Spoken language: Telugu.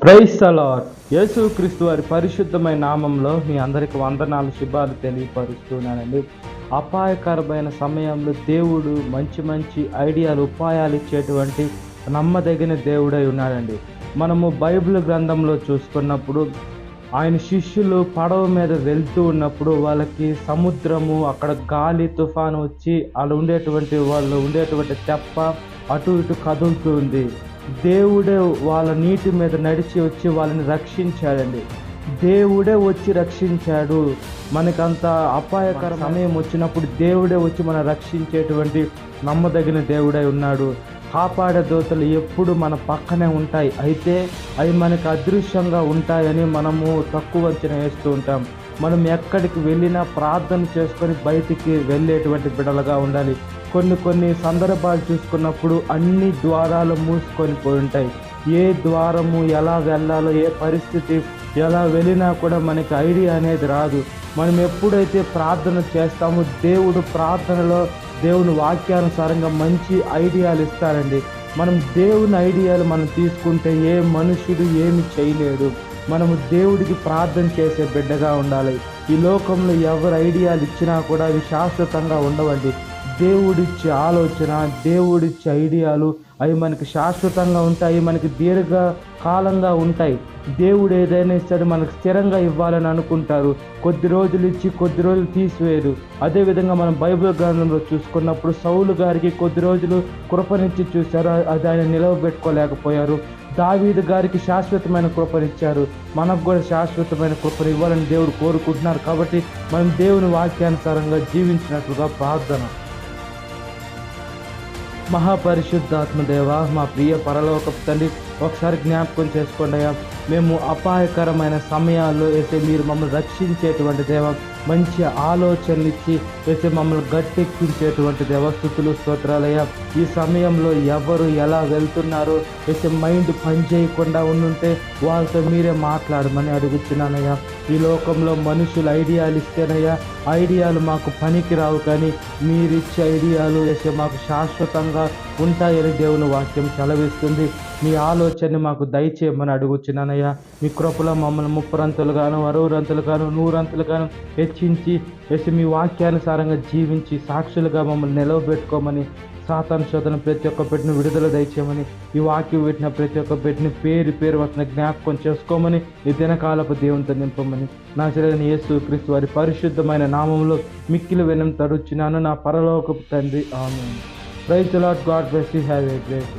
Praise the lord. యేసుక్రీస్తు వారి పరిశుద్ధమైన నామంలో మీ అందరికి వందనాలు, శుభాలు తెలియపరుస్తున్నానండి. అపాయకరమైన సమయంలో దేవుడు మంచి మంచి ఐడియాలు, ఉపాయాలు ఇచ్చేటువంటి నమ్మదగిన దేవుడై ఉన్నాడండి. మనము బైబిల్ గ్రంథంలో చూసుకున్నప్పుడు ఆయన శిష్యులు పడవ మీద వెళ్తూ ఉన్నప్పుడు వాళ్ళకి సముద్రము, అక్కడ గాలి, తుఫాను వచ్చి వాళ్ళు ఉండేటువంటి తెప్ప అటు ఇటు కదులుతూ ఉంది. దేవుడే వాళ్ళ నీటి మీద నడిచి వచ్చి వాళ్ళని రక్షించాడండి. దేవుడే వచ్చి రక్షించాడు. మనకంత అపాయకర సమయం వచ్చినప్పుడు దేవుడే వచ్చి మనం రక్షించేటువంటి నమ్మదగిన దేవుడై ఉన్నాడు. కాపాడే దూతలు ఎప్పుడు మన పక్కనే ఉంటాయి. అయితే అవి మనకు అదృశ్యంగా ఉంటాయని మనము తక్కువ అంచనా వేస్తూ ఉంటాం. మనం ఎక్కడికి వెళ్ళినా ప్రార్థన చేసుకొని బయటికి వెళ్ళేటువంటి బిడ్డలుగా ఉండాలి. కొన్ని సందర్భాలు చూసుకున్నప్పుడు అన్ని ద్వారాలు మూసుకొని పోయి ఉంటాయి. ఏ ద్వారము ఎలా వెళ్ళాలో, ఏ పరిస్థితి ఎలా వెళ్ళినా కూడా మనకి ఐడియా అనేది రాదు. మనం ఎప్పుడైతే ప్రార్థన చేస్తామో దేవుడు ప్రార్థనలో దేవుని వాక్యానుసారంగా మంచి ఐడియాలు ఇస్తారండి. మనం దేవుని ఐడియాలు మనం తీసుకుంటే ఏ మనుషుడు ఏమి చేయలేడు. మనము దేవుడికి ప్రార్థన చేసే బిడ్డగా ఉండాలి. ఈ లోకంలో ఎవరు ఐడియాలు ఇచ్చినా కూడా అవి శాశ్వతంగా ఉండవండి. దేవుడిచ్చే ఆలోచన, దేవుడిచ్చే ఐడియాలు అవి మనకి శాశ్వతంగా ఉంటాయి, మనకి దీర్ఘకాలంగా ఉంటాయి. దేవుడు ఏదైనా ఇస్తాడు మనకు స్థిరంగా ఇవ్వాలని అనుకుంటారు. కొద్ది రోజులు ఇచ్చి కొద్ది రోజులు తీసివేయరు. అదేవిధంగా మనం బైబిల్ గ్రంథంలో చూసుకున్నప్పుడు సౌలు గారికి కొద్ది రోజులు కృపనిచ్చి చూశారు, అది ఆయన నిలవబెట్టుకోలేకపోయారు. దావీదు గారికి శాశ్వతమైన కృపనిచ్చారు. మనకు కూడా శాశ్వతమైన కృపను ఇవ్వాలని దేవుడు కోరుకుంటున్నారు. కాబట్టి మనం దేవుని వాక్యానుసారంగా జీవించినట్లుగా ప్రార్థన. మహాపరిశుద్ధాత్మ దేవ, మా ప్రియ పరలోకపు తండ్రి, ఒకసారి జ్ఞాపకం చేసుకోండి అయ్యా. మేము అపాయకరమైన సమయాల్లో అయితే మీరు మమ్మల్ని రక్షించేటువంటి దేవ, మంచి ఆలోచనలు ఇచ్చి అయితే మమ్మల్ని గట్టెక్కించేటువంటి దేవ, స్తుతులు స్తోత్రాలయ్యా. ఈ సమయంలో ఎవరు ఎలా వెళ్తున్నారో అయితే మైండ్ పని చేయకుండా ఉండుంటే వాళ్ళతో మీరే మాట్లాడమని అడుగుతున్నానయ్యా. ఈ లోకంలో మనుషులు ఐడియాలు ఇస్తేనయ్యా, ఐడియాలు మాకు పనికి రావు, కానీ మీరిచ్చే ఐడియాలు అయితే మాకు శాశ్వతంగా ఉంటాయని దేవుని వాక్యం సెలవిస్తుంది. మీ ఆలోచనని మాకు దయచేయమని అడుగుచున్నానయ్యా. మీ కృపలో మమ్మల్ని 30 గాను 60 గాను 100 గాను హెచ్చించి వేసి మీ వాక్యానుసారంగా జీవించి సాక్షులుగా మమ్మల్ని నిలవబెట్టుకోమని, సాతాను శోధన ప్రతి ఒక్క పెట్టిన విడుదల దయచేయమని, ఈ వాక్యం పెట్టిన ప్రతి ఒక్క పెట్టిన పేరు వస్తున్న జ్ఞాపకం చేసుకోమని, ఈ దినకాలపు దేవునితో నింపమని నా చెల్లెని యేసుక్రీస్తు వారి పరిశుద్ధమైన నామంలో మిక్కిలి వినం తడుచున్నాను నా పరలోకపు తండ్రి. ఆమేన్. Praise the Lord. God bless you. Have a great day.